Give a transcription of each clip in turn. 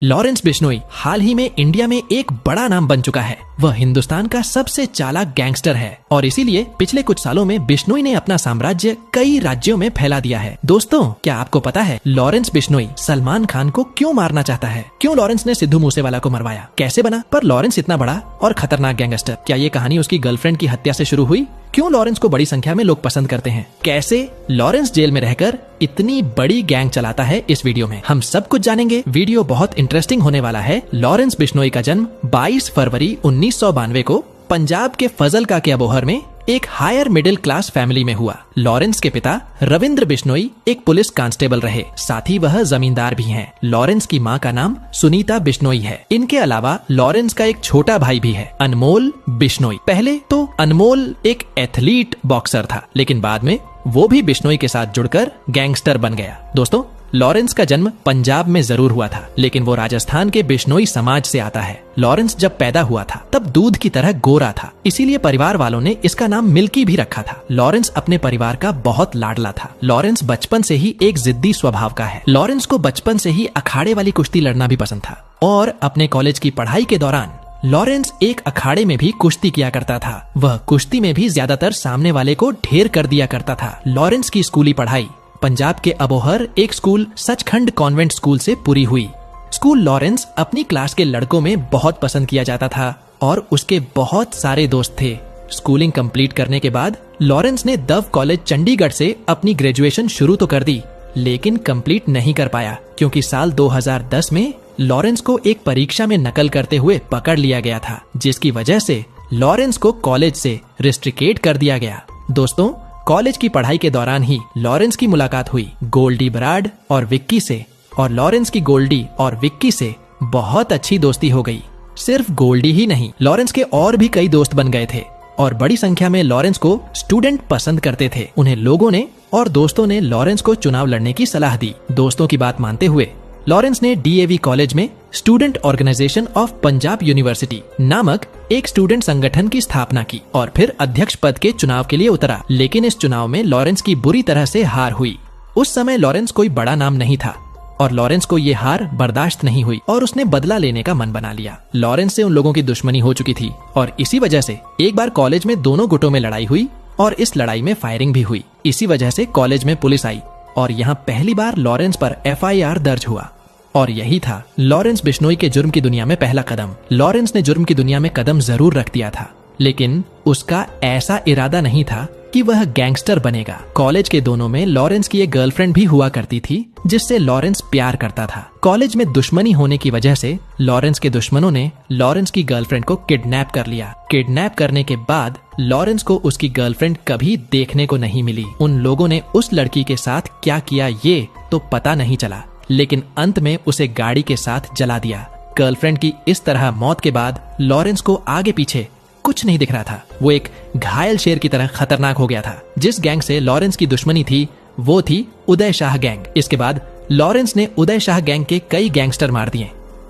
Lawrence Bishnoi हाल ही में India में एक बड़ा नाम बन चुका है। वह हिंदुस्तान का सबसे चालाक गैंगस्टर है और इसीलिए पिछले कुछ सालों में बिश्नोई ने अपना साम्राज्य कई राज्यों में फैला दिया है। दोस्तों, क्या आपको पता है लॉरेंस बिश्नोई सलमान खान को क्यों मारना चाहता है? क्यों लॉरेंस ने सिद्धू मूसेवाला को मरवाया? कैसे बना पर लॉरेंस इतना बड़ा और खतरनाक गैंगस्टर? क्या ये कहानी उसकी गर्लफ्रेंड की हत्या से शुरू हुई? क्यों लॉरेंस को बड़ी संख्या में लोग पसंद करते हैं? कैसे लॉरेंस जेल में रहकर इतनी बड़ी गैंग चलाता है? इस वीडियो में हम सब कुछ जानेंगे। वीडियो बहुत इंटरेस्टिंग होने वाला है। लॉरेंस बिश्नोई का जन्म 22 फरवरी 1992 को पंजाब के फजलका के अबोहर में एक हायर मिडिल क्लास फैमिली में हुआ। लॉरेंस के पिता रविंद्र बिश्नोई एक पुलिस कांस्टेबल रहे, साथ ही वह जमींदार भी हैं। लॉरेंस की मां का नाम सुनीता बिश्नोई है। इनके अलावा लॉरेंस का एक छोटा भाई भी है, अनमोल बिश्नोई। पहले तो अनमोल एक एथलीट बॉक्सर था, लेकिन बाद में वो भी बिश्नोई के साथ जुड़कर गैंगस्टर बन गया। दोस्तों, लॉरेंस का जन्म पंजाब में जरूर हुआ था, लेकिन वो राजस्थान के बिश्नोई समाज से आता है। लॉरेंस जब पैदा हुआ था तब दूध की तरह गोरा था, इसीलिए परिवार वालों ने इसका नाम मिल्की भी रखा था। लॉरेंस अपने परिवार का बहुत लाडला था। लॉरेंस बचपन से ही एक जिद्दी स्वभाव का है। लॉरेंस को बचपन से ही अखाड़े वाली कुश्ती लड़ना भी पसंद था और अपने कॉलेज की पढ़ाई के दौरान लॉरेंस एक अखाड़े में भी कुश्ती किया करता था। वह कुश्ती में भी ज्यादातर सामने वाले को ढेर कर दिया करता था। लॉरेंस की स्कूली पढ़ाई पंजाब के अबोहर एक स्कूल सचखंड कॉन्वेंट स्कूल से पूरी हुई। स्कूल लॉरेंस अपनी क्लास के लड़कों में बहुत पसंद किया जाता था और उसके बहुत सारे दोस्त थे। स्कूलिंग कंप्लीट करने के बाद लॉरेंस ने दव कॉलेज चंडीगढ़ से अपनी ग्रेजुएशन शुरू तो कर दी, लेकिन कंप्लीट नहीं कर पाया क्योंकि साल 2010 में लॉरेंस को एक परीक्षा में नकल करते हुए पकड़ लिया गया था, जिसकी वजह से लॉरेंस को कॉलेज से रिस्ट्रिकेट कर दिया गया। दोस्तों, कॉलेज की पढ़ाई के दौरान ही लॉरेंस की मुलाकात हुई गोल्डी बराड और विक्की से, और लॉरेंस की गोल्डी और विक्की से बहुत अच्छी दोस्ती हो गई। सिर्फ गोल्डी ही नहीं, लॉरेंस के और भी कई दोस्त बन गए थे और बड़ी संख्या में लॉरेंस को स्टूडेंट पसंद करते थे। उन्हें लोगों ने और दोस्तों ने लॉरेंस को चुनाव लड़ने की सलाह दी। दोस्तों की बात मानते हुए लॉरेंस ने डीएवी कॉलेज में student organisation of Punjab university नामक एक स्टूडेंट संगठन की स्थापना की और फिर अध्यक्ष पद के चुनाव के लिए उतरा। लेकिन इस चुनाव में लॉरेंस की बुरी तरह से हार हुई। उस समय लॉरेंस कोई बड़ा नाम नहीं था और लॉरेंस को ये हार बर्दाश्त नहीं हुई और उसने बदला लेने का मन बना लिया। लॉरेंस से उन लोगों की दुश्मनी हो चुकी थी और इसी वजह से एक बार कॉलेज में दोनों गुटों में लड़ाई हुई और इस लड़ाई में फायरिंग भी हुई। इसी वजह से कॉलेज में पुलिस आई और यहाँ पहली बार लॉरेंस पर FIR दर्ज हुआ और यही था लॉरेंस बिश्नोई के जुर्म की दुनिया में पहला कदम। लॉरेंस ने जुर्म की दुनिया में कदम जरूर रख दिया था, लेकिन उसका ऐसा इरादा नहीं था कि वह गैंगस्टर बनेगा। कॉलेज के दोनों में लॉरेंस की एक गर्लफ्रेंड भी हुआ करती थी जिससे लॉरेंस प्यार करता था। कॉलेज में दुश्मनी होने की वजह से लॉरेंस के दुश्मनों ने लॉरेंस की गर्लफ्रेंड को किडनैप कर लिया। किडनैप करने के बाद लॉरेंस को उसकी गर्लफ्रेंड कभी देखने को नहीं मिली। उन लोगों ने उस लड़की के साथ क्या किया ये तो पता नहीं चला, लेकिन अंत में उसे गाड़ी के साथ जला दिया। गर्लफ्रेंड की इस तरह मौत के बाद लॉरेंस को आगे पीछे कुछ नहीं दिख रहा था। वो एक घायल शेर की तरह खतरनाक हो गया था। जिस गैंग से लॉरेंस की दुश्मनी थी वो थी उदय शाह गैंग। इसके बाद लॉरेंस ने उदय शाह गैंग के कई गैंगस्टर मार दिए,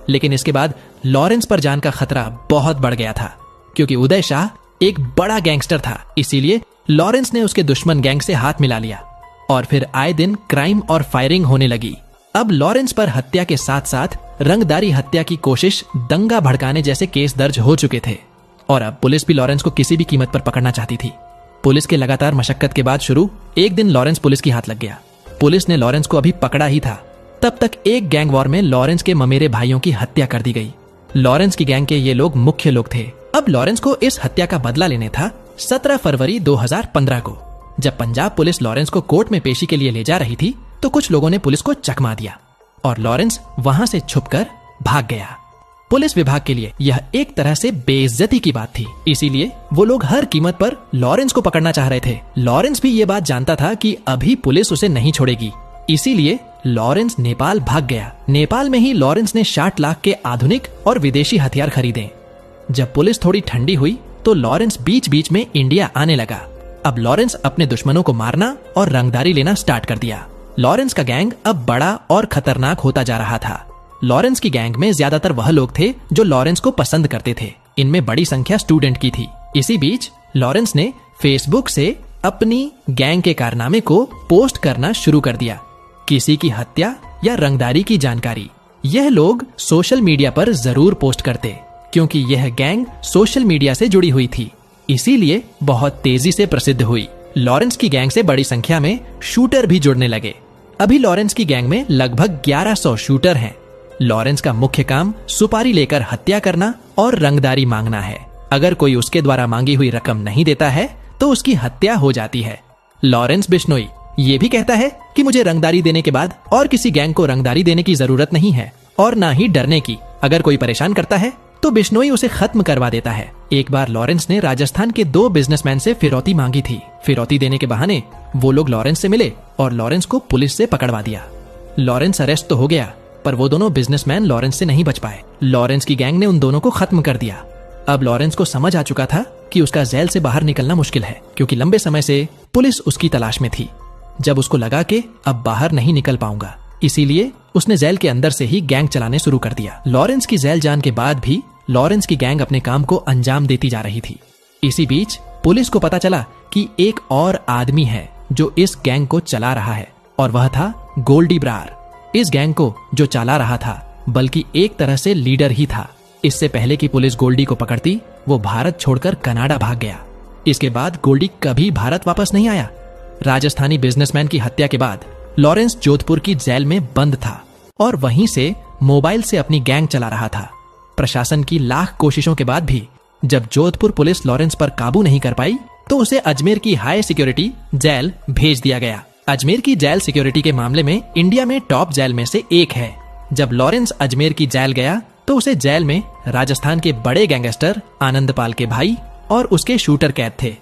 लेकिन इसके बाद लॉरेंस पर जान का खतरा बहुत बढ़ गया था क्योंकि उदय शाह एक बड़ा गैंगस्टर था। इसीलिए लॉरेंस ने उसके दुश्मन गैंग से हाथ मिला लिया और फिर आए दिन क्राइम और फायरिंग होने लगी। अब लॉरेंस पर हत्या के साथ साथ रंगदारी हत्या की कोशिश, दंगा भड़काने जैसे केस दर्ज हो चुके थे और अब पुलिस भी लॉरेंस को किसी भी कीमत पर पकड़ना चाहती थी। पुलिस के लगातार मशक्कत के बाद शुरू एक दिन लॉरेंस पुलिस की हाथ लग गया। पुलिस ने लॉरेंस को अभी पकड़ा ही था, तब तक एक गैंग वॉर में लॉरेंस के ममेरे भाइयों की हत्या कर दी गई। लॉरेंस की गैंग के ये लोग मुख्य लोग थे। अब लॉरेंस को इस हत्या का बदला लेने था। 17 फरवरी 2015 को जब पंजाब पुलिस लॉरेंस को कोर्ट में पेशी के लिए ले जा रही थी तो कुछ लोगों ने पुलिस को चकमा दिया और लॉरेंस वहां से छुपकर भाग गया। पुलिस विभाग के लिए यह एक तरह से बेइज्जती की बात थी, इसीलिए वो लोग हर कीमत पर लॉरेंस को पकड़ना चाह रहे थे। लॉरेंस भी ये बात जानता था कि अभी पुलिस उसे नहीं छोड़ेगी, इसीलिए लॉरेंस नेपाल भाग गया। नेपाल में ही लॉरेंस ने 60 लाख के आधुनिक और विदेशी हथियार खरीदे। जब पुलिस थोड़ी ठंडी हुई तो लॉरेंस बीच बीच में इंडिया आने लगा। अब लॉरेंस अपने दुश्मनों को मारना और रंगदारी लेना स्टार्ट कर दिया। लॉरेंस का गैंग अब बड़ा और खतरनाक होता जा रहा था। लॉरेंस की गैंग में ज्यादातर वह लोग थे जो लॉरेंस को पसंद करते थे। इनमें बड़ी संख्या स्टूडेंट की थी। इसी बीच लॉरेंस ने फेसबुक से अपनी गैंग के कारनामे को पोस्ट करना शुरू कर दिया। किसी की हत्या या रंगदारी की जानकारी यह लोग सोशल मीडिया पर जरूर पोस्ट करते, क्योंकि यह गैंग सोशल मीडिया से जुड़ी हुई थी, इसीलिए बहुत तेजी से प्रसिद्ध हुई। लॉरेंस की गैंग से बड़ी संख्या में शूटर भी जुड़ने लगे। अभी लॉरेंस की गैंग में लगभग 1100 शूटर हैं। लॉरेंस का मुख्य काम सुपारी लेकर हत्या करना और रंगदारी मांगना है। अगर कोई उसके द्वारा मांगी हुई रकम नहीं देता है तो उसकी हत्या हो जाती है। लॉरेंस बिश्नोई ये भी कहता है कि मुझे रंगदारी देने के बाद और किसी गैंग को रंगदारी देने की जरूरत नहीं है और ना ही डरने की। अगर कोई परेशान करता है तो बिश्नोई उसे खत्म करवा देता है। एक बार लॉरेंस ने राजस्थान के 2 बिजनेसमैन से फिरौती मांगी थी। फिरौती देने के बहाने वो लोग लॉरेंस से मिले और लॉरेंस को पुलिस से पकड़वा दिया। लॉरेंस अरेस्ट तो हो गया, पर वो दोनों बिजनेसमैन लॉरेंस से नहीं बच पाए। लॉरेंस की गैंग ने उन दोनों को खत्म कर दिया। अब लॉरेंस को समझ आ चुका था कि उसका जेल से बाहर निकलना मुश्किल है, क्योंकि लंबे समय से पुलिस उसकी तलाश में थी। जब उसको लगा कि अब बाहर नहीं निकल पाऊंगा, इसीलिए उसने जेल के अंदर से ही गैंग चलाने शुरू कर दिया। लॉरेंस की जेल जान के बाद भी लॉरेंस की गैंग अपने काम को अंजाम देती जा रही थी। इसी बीच पुलिस को पता चला कि एक और आदमी है जो इस गैंग को चला रहा है, और वह था गोल्डी ब्रार। इस गैंग को जो चला रहा था, बल्कि एक तरह से लीडर ही था। इससे पहले कि पुलिस गोल्डी को पकड़ती, वो भारत छोड़कर कनाडा भाग गया। इसके बाद गोल्डी कभी भारत वापस नहीं आया। राजस्थानी बिजनेसमैन की हत्या के बाद लॉरेंस जोधपुर की जेल में बंद था और वहीं से मोबाइल से अपनी गैंग चला रहा था। प्रशासन की लाख कोशिशों के बाद भी जब जोधपुर पुलिस लॉरेंस पर काबू नहीं कर पाई, तो उसे अजमेर की हाई सिक्योरिटी जेल भेज दिया गया। अजमेर की जेल सिक्योरिटी के मामले में इंडिया में टॉप जेल में से एक है। जब लॉरेंस अजमेर की जेल गया तो उसे जेल में राजस्थान के बड़े गैंगस्टर आनंदपाल के भाई और उसके शूटर कैद थे।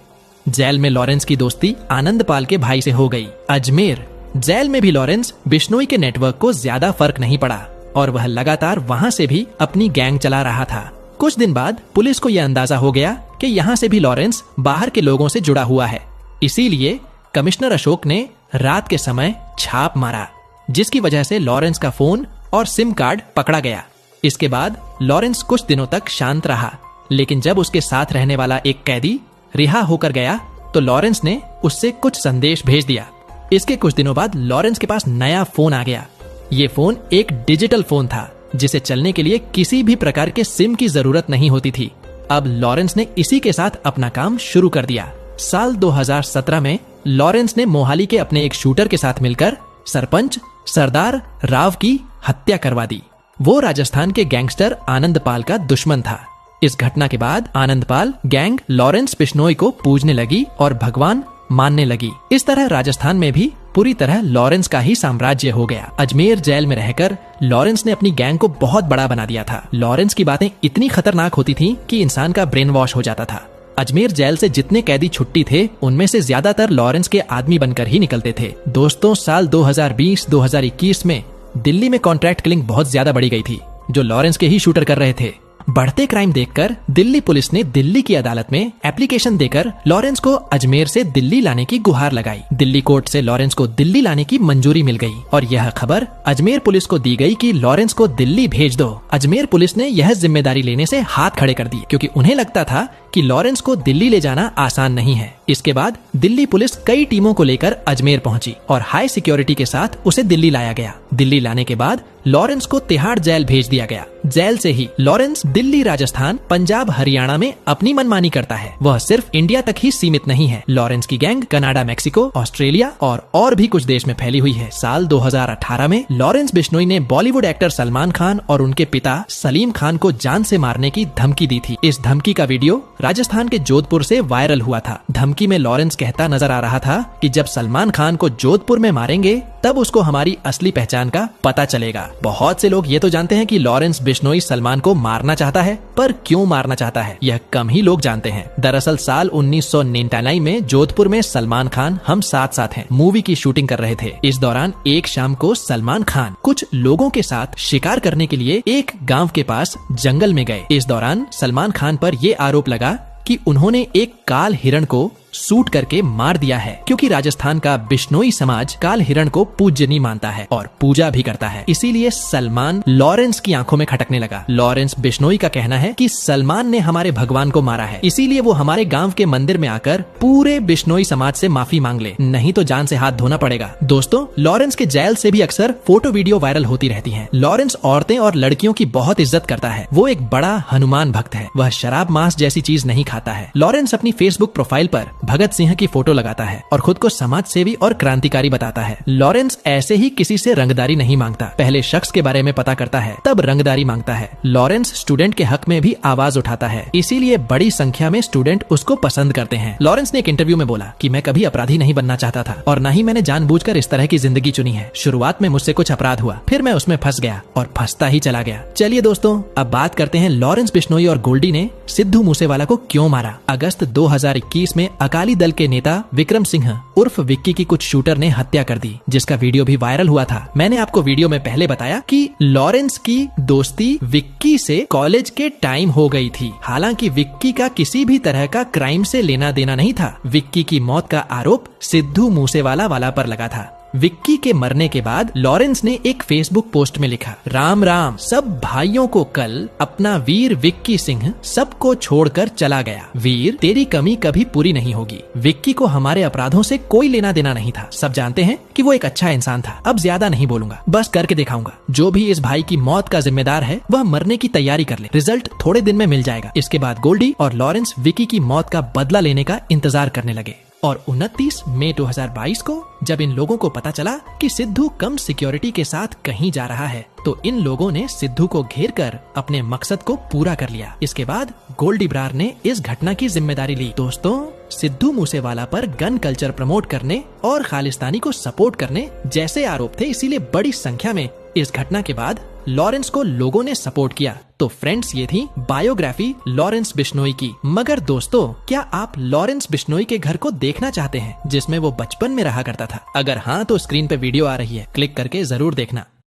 जेल में लॉरेंस की दोस्ती आनंदपाल के भाई से हो गई। अजमेर जेल में भी लॉरेंस बिश्नोई के नेटवर्क को ज्यादा फर्क नहीं पड़ा और वह लगातार वहां से भी अपनी गैंग चला रहा था। कुछ दिन बाद पुलिस को यह अंदाजा हो गया कि यहाँ से भी लॉरेंस बाहर के लोगों से जुड़ा हुआ है। इसीलिए कमिश्नर अशोक ने रात के समय छाप मारा, जिसकी वजह से लॉरेंस का फोन और सिम कार्ड पकड़ा गया। इसके बाद लॉरेंस कुछ दिनों तक शांत रहा, लेकिन जब उसके साथ रहने वाला एक कैदी रिहा होकर गया तो लॉरेंस ने उससे कुछ संदेश भेज दिया। इसके कुछ दिनों बाद लॉरेंस के पास नया फोन आ गया। ये फोन एक डिजिटल फोन था, जिसे चलने के लिए किसी भी प्रकार के सिम की जरूरत नहीं होती थी। अब लॉरेंस ने इसी के साथ अपना काम शुरू कर दिया। साल 2017 में लॉरेंस ने मोहाली के अपने एक शूटर के साथ मिलकर सरपंच सरदार राव की हत्या करवा दी। वो राजस्थान के गैंगस्टर आनंदपाल का दुश्मन था। इस घटना के बाद आनंदपाल गैंग लॉरेंस बिश्नोई को पूजने लगी और भगवान मानने लगी। इस तरह राजस्थान में भी पूरी तरह लॉरेंस का ही साम्राज्य हो गया। अजमेर जेल में रहकर लॉरेंस ने अपनी गैंग को बहुत बड़ा बना दिया था। लॉरेंस की बातें इतनी खतरनाक होती थीं कि इंसान का ब्रेन वॉश हो जाता था। अजमेर जेल से जितने कैदी छुट्टी थे, उनमें से ज्यादातर लॉरेंस के आदमी बनकर ही निकलते थे। दोस्तों, साल 2020-2021 में दिल्ली में कॉन्ट्रैक्ट किलिंग बहुत ज्यादा बढ़ी गई थी, जो लॉरेंस के ही शूटर कर रहे थे। बढ़ते क्राइम देखकर दिल्ली पुलिस ने दिल्ली की अदालत में एप्लीकेशन देकर लॉरेंस को अजमेर से दिल्ली लाने की गुहार लगाई। दिल्ली कोर्ट से लॉरेंस को दिल्ली लाने की मंजूरी मिल गई और यह खबर अजमेर पुलिस को दी गई कि लॉरेंस को दिल्ली भेज दो। अजमेर पुलिस ने यह जिम्मेदारी लेने से हाथ खड़े कर दी, क्योंकि उन्हें लगता था कि लॉरेंस को दिल्ली ले जाना आसान नहीं है। इसके बाद दिल्ली पुलिस कई टीमों को लेकर अजमेर पहुंची और हाई सिक्योरिटी के साथ उसे दिल्ली लाया गया। दिल्ली लाने के बाद लॉरेंस को तिहाड़ जेल भेज दिया गया। जेल से ही लॉरेंस दिल्ली, राजस्थान, पंजाब, हरियाणा में अपनी मनमानी करता है। वह सिर्फ इंडिया तक ही सीमित नहीं है। लॉरेंस की गैंग कनाडा, मैक्सिको, ऑस्ट्रेलिया और भी कुछ देश में फैली हुई है। साल 2018 में लॉरेंस बिश्नोई ने बॉलीवुड एक्टर सलमान खान और उनके पिता सलीम खान को जान से मारने की धमकी दी थी। इस धमकी का वीडियो राजस्थान के जोधपुर से वायरल हुआ था। धमकी में लॉरेंस कहता नजर आ रहा था कि जब सलमान खान को जोधपुर में मारेंगे तब उसको हमारी असली पहचान का पता चलेगा। बहुत से लोग ये तो जानते हैं कि लॉरेंस बिश्नोई सलमान को मारना चाहता है, पर क्यों मारना चाहता है यह कम ही लोग जानते हैं। दरअसल साल 1999 में जोधपुर में सलमान खान हम साथ साथ हैं मूवी की शूटिंग कर रहे थे। इस दौरान एक शाम को सलमान खान कुछ लोगों के साथ शिकार करने के लिए एक गांव के पास जंगल में गए। इस दौरान सलमान खान पर यह आरोप लगा कि उन्होंने एक काल हिरण को सूट करके मार दिया है, क्योंकि राजस्थान का बिश्नोई समाज काल हिरण को पूज्य नहीं मानता है और पूजा भी करता है। इसीलिए सलमान लॉरेंस की आंखों में खटकने लगा। लॉरेंस बिश्नोई का कहना है कि सलमान ने हमारे भगवान को मारा है, इसीलिए वो हमारे गांव के मंदिर में आकर पूरे बिश्नोई समाज से माफी मांग ले, नहीं तो जान से हाथ धोना पड़ेगा। दोस्तों, लॉरेंस के जेल से भी अक्सर फोटो वीडियो वायरल होती रहती हैं। लॉरेंस औरतें और लड़कियों की बहुत इज्जत करता है। वो एक बड़ा हनुमान भक्त है। वह शराब मांस जैसी चीज नहीं खाता है। लॉरेंस अपनी फेसबुक प्रोफाइल पर भगत सिंह की फोटो लगाता है और खुद को समाज सेवी और क्रांतिकारी बताता है। लॉरेंस ऐसे ही किसी से रंगदारी नहीं मांगता, पहले शख्स के बारे में पता करता है, तब रंगदारी मांगता है। लॉरेंस स्टूडेंट के हक में भी आवाज उठाता है, इसीलिए बड़ी संख्या में स्टूडेंट उसको पसंद करते हैं। लॉरेंस ने एक इंटरव्यू में बोला कि मैं कभी अपराधी नहीं बनना चाहता था और न ही मैंने जानबूझकर इस तरह की जिंदगी चुनी है। शुरुआत में मुझसे कुछ अपराध हुआ, फिर मैं उसमें फंस गया और फंसता ही चला गया। चलिए दोस्तों, अब बात करते हैं लॉरेंस बिश्नोई और गोल्डी ने सिद्धू मूसेवाला को क्यों मारा। अगस्त 2021 में अकाली दल के नेता विक्रम सिंह उर्फ विक्की की कुछ शूटर ने हत्या कर दी, जिसका वीडियो भी वायरल हुआ था। मैंने आपको वीडियो में पहले बताया कि लॉरेंस की दोस्ती विक्की से कॉलेज के टाइम हो गई थी। हालांकि विक्की का किसी भी तरह का क्राइम से लेना देना नहीं था। विक्की की मौत का आरोप सिद्धू मूसेवाला वाला पर लगा था। विक्की के मरने के बाद लॉरेंस ने एक फेसबुक पोस्ट में लिखा, राम राम सब भाइयों को कल अपना वीर विक्की सिंह सबको छोड़कर चला गया। वीर, तेरी कमी कभी पूरी नहीं होगी। विक्की को हमारे अपराधों से कोई लेना देना नहीं था। सब जानते हैं कि वो एक अच्छा इंसान था। अब ज्यादा नहीं बोलूंगा, बस करके दिखाऊंगा। जो भी इस भाई की मौत का जिम्मेदार है वह मरने की तैयारी कर ले। रिजल्ट थोड़े दिन में मिल जाएगा। इसके बाद गोल्डी और लॉरेंस विक्की की मौत का बदला लेने का इंतजार करने लगे। और 29 मई 2022 को जब इन लोगों को पता चला कि सिद्धू कम सिक्योरिटी के साथ कहीं जा रहा है, तो इन लोगों ने सिद्धू को घेर कर अपने मकसद को पूरा कर लिया। इसके बाद गोल्डी ब्रार ने इस घटना की जिम्मेदारी ली। दोस्तों, सिद्धू मूसेवाला पर गन कल्चर प्रमोट करने और खालिस्तानी को सपोर्ट करने जैसे आरोप थे, इसीलिए बड़ी संख्या में इस घटना के बाद लॉरेंस को लोगों ने सपोर्ट किया। तो फ्रेंड्स, ये थी बायोग्राफी लॉरेंस बिश्नोई की। मगर दोस्तों, क्या आप लॉरेंस बिश्नोई के घर को देखना चाहते हैं जिसमें वो बचपन में रहा करता था? अगर हाँ, तो स्क्रीन पे वीडियो आ रही है, क्लिक करके जरूर देखना।